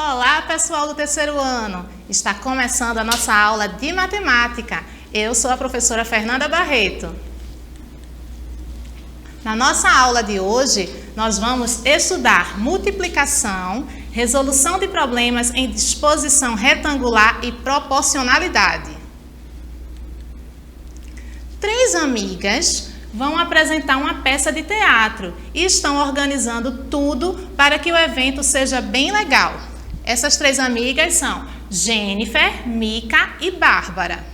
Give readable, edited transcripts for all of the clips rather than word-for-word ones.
Olá, pessoal do terceiro ano! Está começando a nossa aula de matemática. Eu sou a professora Fernanda Barreto. Na nossa aula de hoje, nós vamos estudar multiplicação, resolução de problemas em disposição retangular e proporcionalidade. Três amigas vão apresentar uma peça de teatro e estão organizando tudo para que o evento seja bem legal. Essas três amigas são Jennifer, Mica e Bárbara.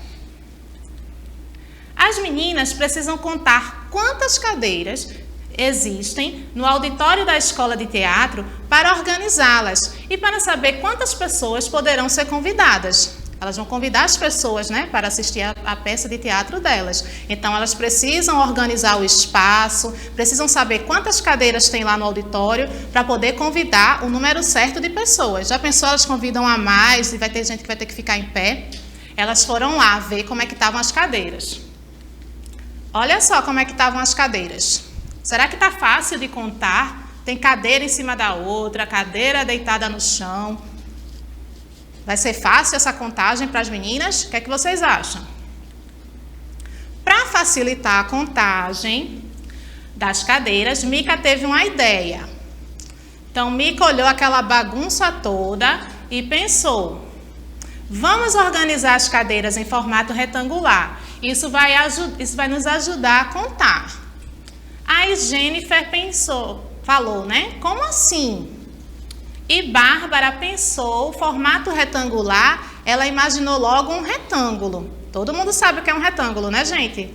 As meninas precisam contar quantas cadeiras existem no auditório da escola de teatro para organizá-las e para saber quantas pessoas poderão ser convidadas. Elas vão convidar as pessoas, para assistir a peça de teatro delas. Então, elas precisam organizar o espaço, precisam saber quantas cadeiras tem lá no auditório para poder convidar o número certo de pessoas. Já pensou, elas convidam a mais e vai ter gente que vai ter que ficar em pé? Elas foram lá ver como é que estavam as cadeiras. Olha só como é que estavam as cadeiras. Será que está fácil de contar? Tem cadeira em cima da outra, cadeira deitada no chão. Vai ser fácil essa contagem para as meninas? O que é que vocês acham? Para facilitar a contagem das cadeiras, Mica teve uma ideia. Então, Mica olhou aquela bagunça toda e pensou: vamos organizar as cadeiras em formato retangular. Isso vai nos ajudar a contar. Aí Jennifer falou, como assim? E Bárbara pensou, formato retangular, ela imaginou logo um retângulo. Todo mundo sabe o que é um retângulo, né, gente?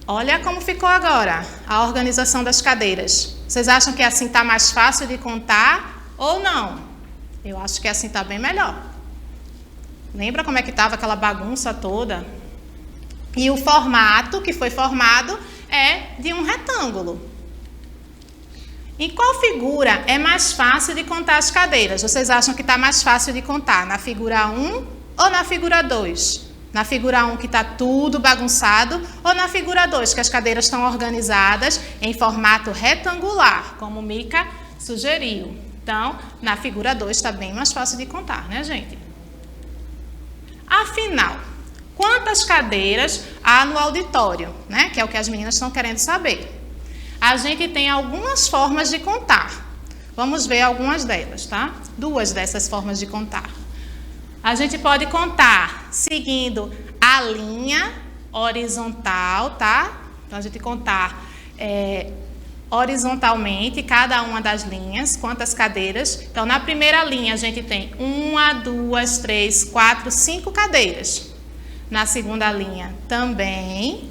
Olha como ficou agora a organização das cadeiras. Vocês acham que assim está mais fácil de contar ou não? Eu acho que assim está bem melhor. Lembra como é que estava aquela bagunça toda? E o formato que foi formado é de um retângulo. Em qual figura é mais fácil de contar as cadeiras? Vocês acham que está mais fácil de contar? Na figura 1 ou na figura 2? Na figura 1 que está tudo bagunçado ou na figura 2 que as cadeiras estão organizadas em formato retangular, como Mica sugeriu. Então, na figura 2 está bem mais fácil de contar, né, gente? Afinal, quantas cadeiras há no auditório, que é o que as meninas estão querendo saber? A gente tem algumas formas de contar. Vamos ver algumas delas, tá? Duas dessas formas de contar. A gente pode contar seguindo a linha horizontal, tá? Então, a gente contar horizontalmente cada uma das linhas, quantas cadeiras. Então, na primeira linha, a gente tem 1, 2, 3, 4, 5 cadeiras. Na segunda linha, também.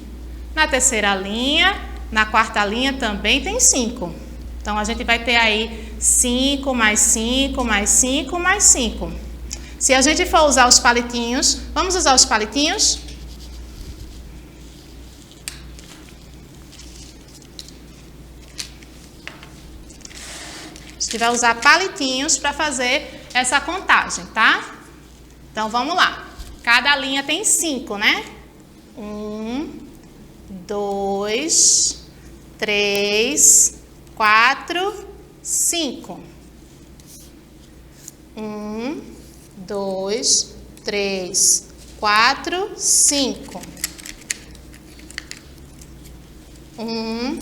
Na terceira linha... Na quarta linha também tem 5. Então, a gente vai ter aí 5, mais 5, mais 5, mais 5. Se a gente for usar os palitinhos, vamos usar os palitinhos? A gente vai usar palitinhos para fazer essa contagem, tá? Então, vamos lá. Cada linha tem 5, 1, 2, 3, 4, 5. 1, 2, 3, 4, 5. 1,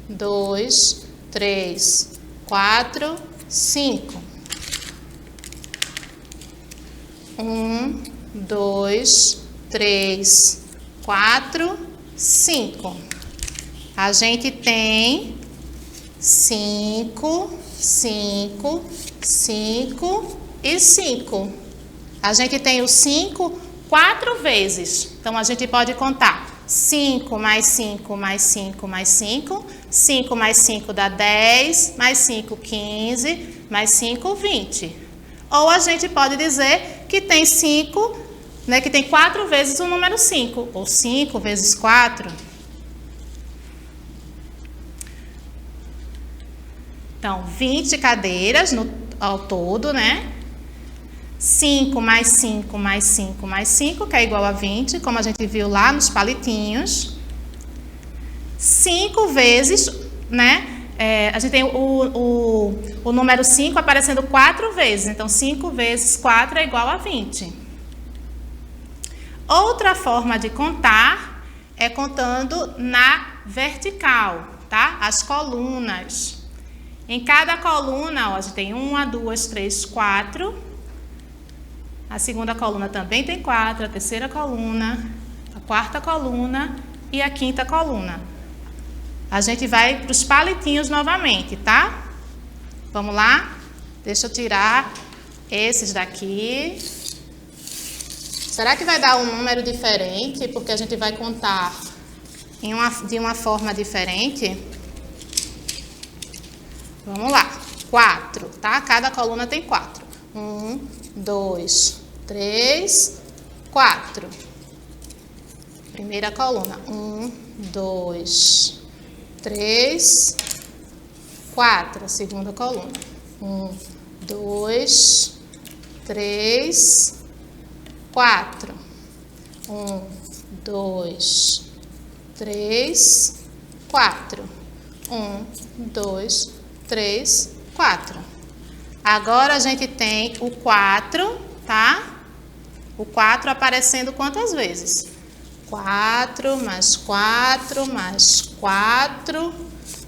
2, 3, 4, 5. 1, 2, 3, 4, 5. A gente tem 5, 5, 5 e 5. A gente tem o 5 4 vezes. Então, a gente pode contar 5 mais 5 mais 5 mais 5. 5 mais 5 dá 10, mais 5, 15, mais 5, 20. Ou a gente pode dizer que tem 5, que tem 4 vezes o número 5, ou 5 vezes 4. Então, 20 cadeiras ao todo, 5 mais 5 mais 5 mais 5, que é igual a 20, como a gente viu lá nos palitinhos. 5 vezes, a gente tem o número 5 aparecendo 4 vezes. Então, 5 vezes 4 é igual a 20. Outra forma de contar é contando na vertical, tá? As colunas. Em cada coluna, ó, a gente tem 1, 2, 3, 4. A segunda coluna também tem 4. A terceira coluna, a quarta coluna e a quinta coluna. A gente vai para os palitinhos novamente, tá? Vamos lá? Deixa eu tirar esses daqui. Será que vai dar um número diferente? Porque a gente vai contar de uma forma diferente. Vamos lá. 4, tá? Cada coluna tem 4. 1, 2, 3, 4. Primeira coluna. 1, 2, 3, 4. Segunda coluna. 1, 2, 3, 4. 1, 2, 3, 4. 1, 2, 3, 4. Agora a gente tem o 4, tá? O 4 aparecendo quantas vezes? 4, mais 4, mais 4,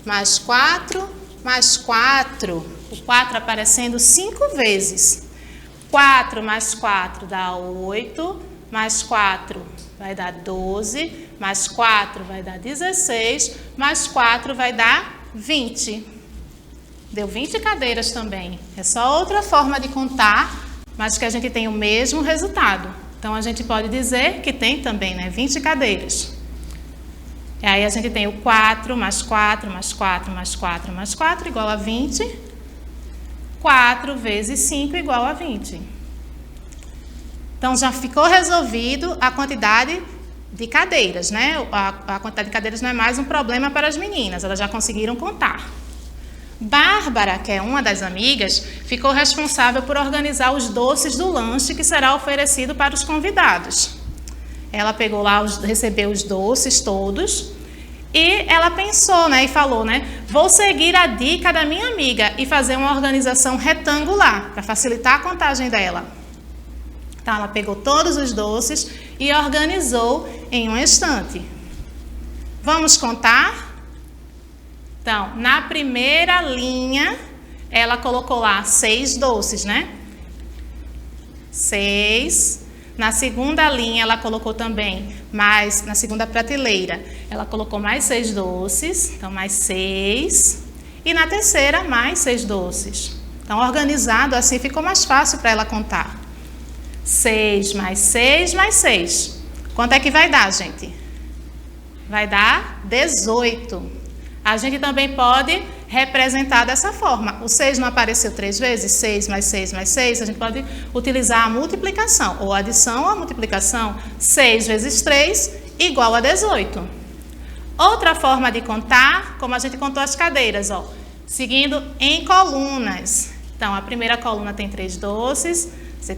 mais 4, mais 4. O 4 aparecendo 5 vezes. 4 mais 4 dá 8, mais 4 vai dar 12, mais 4 vai dar 16, mais 4 vai dar 20. Deu 20 cadeiras também. É só outra forma de contar, mas que a gente tem o mesmo resultado. Então, a gente pode dizer que tem também, né, 20 cadeiras. E aí, a gente tem o 4, mais 4, mais 4, mais 4, mais 4, igual a 20. 4 vezes 5 igual a 20. Então, já ficou resolvido a quantidade de cadeiras, né? A quantidade de cadeiras não é mais um problema para as meninas, elas já conseguiram contar. Bárbara, que é uma das amigas, ficou responsável por organizar os doces do lanche que será oferecido para os convidados. Ela pegou lá, recebeu os doces todos e ela pensou, né, e falou, né, vou seguir a dica da minha amiga e fazer uma organização retangular para facilitar a contagem dela. Então, ela pegou todos os doces e organizou em um estante. Vamos contar? Então, na primeira linha, ela colocou lá 6 doces, né? 6. Na segunda linha, ela colocou também mais, na segunda prateleira, ela colocou mais 6 doces, então mais 6. E na terceira, mais 6 doces. Então, organizado assim, ficou mais fácil para ela contar. 6 mais 6 mais 6. Quanto é que vai dar, gente? Vai dar 18. A gente também pode representar dessa forma. O 6 não apareceu 3 vezes? 6 mais 6 mais 6. A gente pode utilizar a multiplicação, ou a adição ou a multiplicação. 6 vezes 3 igual a 18. Outra forma de contar, como a gente contou as cadeiras, ó, seguindo em colunas. Então, a primeira coluna tem 3 doces,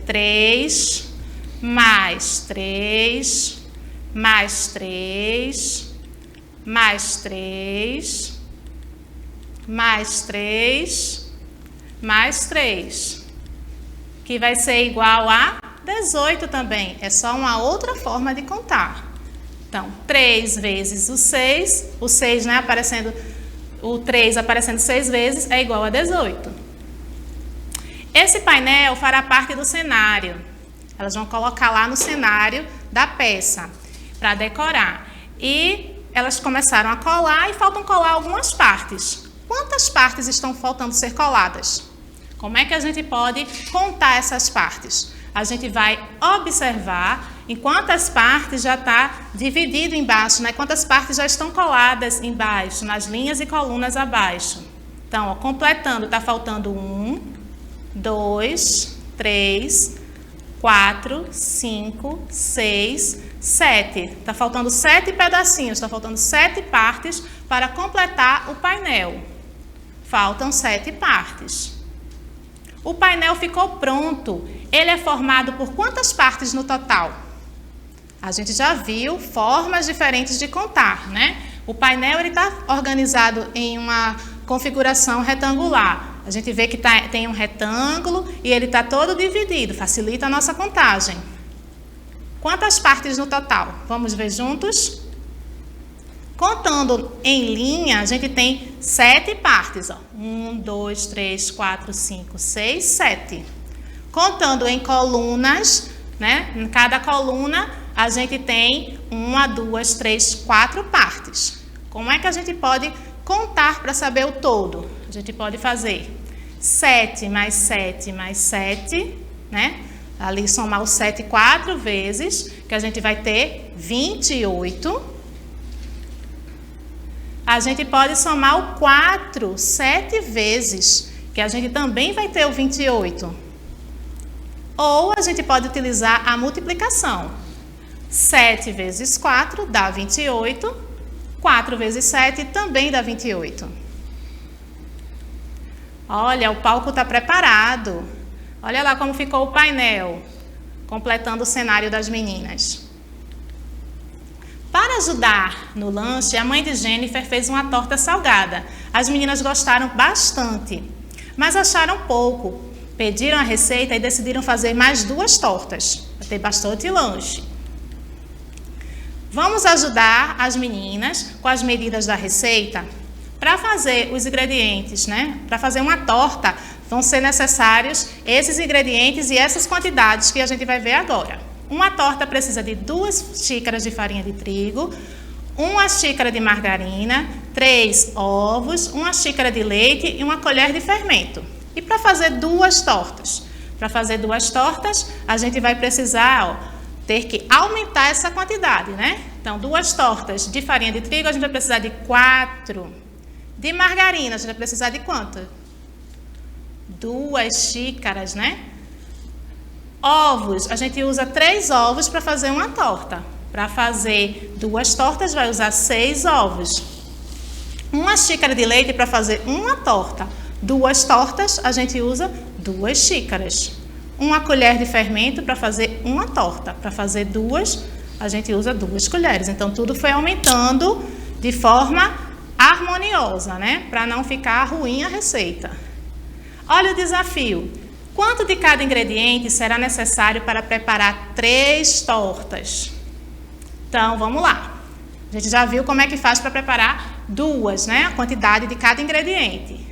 3, mais 3, mais 3, mais 3, mais 3, mais 3, que vai ser igual a 18 também. É só uma outra forma de contar. Então, 3 vezes o 6, né, aparecendo, o 3 aparecendo 6 vezes é igual a 18. Esse painel fará parte do cenário. Elas vão colocar lá no cenário da peça para decorar. E elas começaram a colar e faltam colar algumas partes. Quantas partes estão faltando ser coladas? Como é que a gente pode contar essas partes? A gente vai observar em quantas partes já está dividido embaixo, né? Quantas partes já estão coladas embaixo, nas linhas e colunas abaixo. Então, ó, completando, está faltando 1, 2, 3, 4, 5, 6, 7. Está faltando 7 pedacinhos, está faltando 7 partes para completar o painel. Faltam 7 partes. O painel ficou pronto. Ele é formado por quantas partes no total? A gente já viu formas diferentes de contar, né? O painel está organizado em uma configuração retangular. A gente vê que tem um retângulo e ele está todo dividido, facilita a nossa contagem. Quantas partes no total? Vamos ver juntos? Contando em linha, a gente tem 7 partes. 1, 2, 3, 4, 5, 6, 7. Contando em colunas, né? Em cada coluna, a gente tem 1, 2, 3, 4 partes. Como é que a gente pode contar para saber o todo? A gente pode fazer 7 mais 7 mais 7, né? Ali somar o 7 4 vezes, que a gente vai ter 28. A gente pode somar o 4 7 vezes, que a gente também vai ter o 28. Ou a gente pode utilizar a multiplicação. 7 vezes 4 dá 28. 4 vezes 7 também dá 28. Olha, o palco está preparado. Olha lá como ficou o painel, completando o cenário das meninas. Para ajudar no lanche, a mãe de Jennifer fez uma torta salgada. As meninas gostaram bastante, mas acharam pouco. Pediram a receita e decidiram fazer mais 2 tortas, para ter bastante lanche. Vamos ajudar as meninas com as medidas da receita? Para fazer os ingredientes, né? Para fazer uma torta, vão ser necessários esses ingredientes e essas quantidades que a gente vai ver agora. Uma torta precisa de 2 xícaras de farinha de trigo, 1 xícara de margarina, 3 ovos, 1 xícara de leite e 1 colher de fermento. E para fazer 2 tortas? Para fazer 2 tortas, a gente vai precisar, ter que aumentar essa quantidade, né? Então, 2 tortas de farinha de trigo, a gente vai precisar de 4. De margarina, a gente vai precisar de quanto? 2 xícaras, né? Ovos, a gente usa 3 ovos para fazer uma torta. Para fazer 2 tortas, vai usar 6 ovos. 1 xícara de leite para fazer uma torta. 2 tortas, a gente usa 2 xícaras. 1 colher de fermento para fazer uma torta. Para fazer 2, a gente usa 2 colheres. Então, tudo foi aumentando de forma harmoniosa, né? Para não ficar ruim a receita. Olha o desafio. Quanto de cada ingrediente será necessário para preparar 3 tortas? Então, vamos lá. A gente já viu como é que faz para preparar 2, né? A quantidade de cada ingrediente.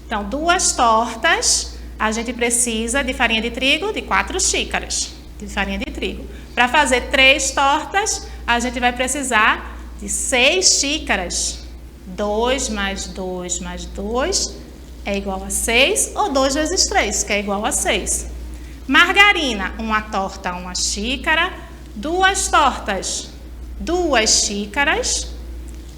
Então, 2 tortas, a gente precisa de farinha de trigo de 4 xícaras de farinha de trigo. Para fazer 3 tortas, a gente vai precisar de 6 xícaras. 2 mais 2 mais 2 é igual a 6, ou 2 vezes 3, que é igual a 6. Margarina, uma torta, 1 xícara. 2 tortas, 2 xícaras.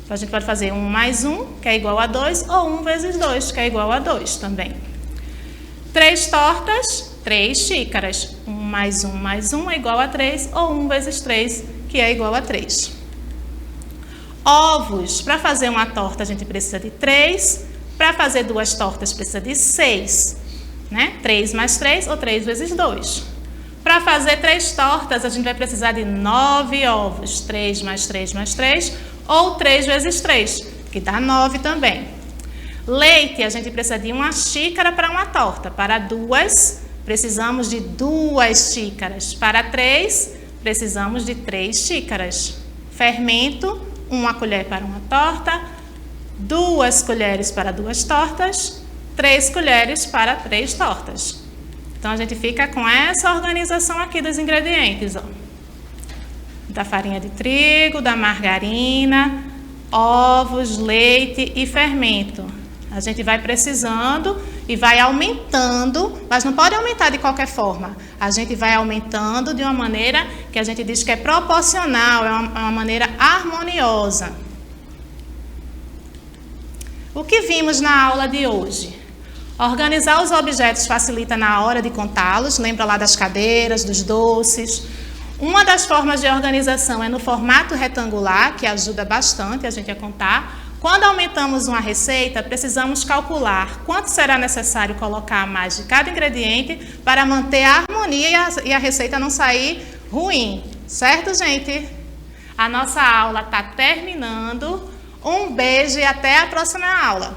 Então, a gente pode fazer 1 mais 1, que é igual a 2, ou 1 vezes 2, que é igual a 2 também. 3 tortas, 3 xícaras. 1 mais 1 mais 1 é igual a 3, ou 1 vezes 3, que é igual a 3. Ovos, para fazer uma torta a gente precisa de 3, para fazer 2 tortas precisa de 6, né? 3 mais 3 ou 3 vezes 2. Para fazer 3 tortas a gente vai precisar de 9 ovos, 3 mais 3 mais 3 ou 3 vezes 3, que dá 9 também. Leite, a gente precisa de 1 xícara para uma torta, para 2 precisamos de 2 xícaras, para 3 precisamos de 3 xícaras. Fermento, 1 colher para uma torta, 2 colheres para 2 tortas, 3 colheres para 3 tortas. Então, a gente fica com essa organização aqui dos ingredientes, ó. Da farinha de trigo, da margarina, ovos, leite e fermento. A gente vai precisando e vai aumentando, mas não pode aumentar de qualquer forma. A gente vai aumentando de uma maneira que a gente diz que é proporcional, é uma maneira harmoniosa. O que vimos na aula de hoje? Organizar os objetos facilita na hora de contá-los, lembra lá das cadeiras, dos doces. Uma das formas de organização é no formato retangular, que ajuda bastante a gente a contar. Quando aumentamos uma receita, precisamos calcular quanto será necessário colocar a mais de cada ingrediente para manter a harmonia e a receita não sair ruim. Certo, gente? A nossa aula está terminando. Um beijo e até a próxima aula.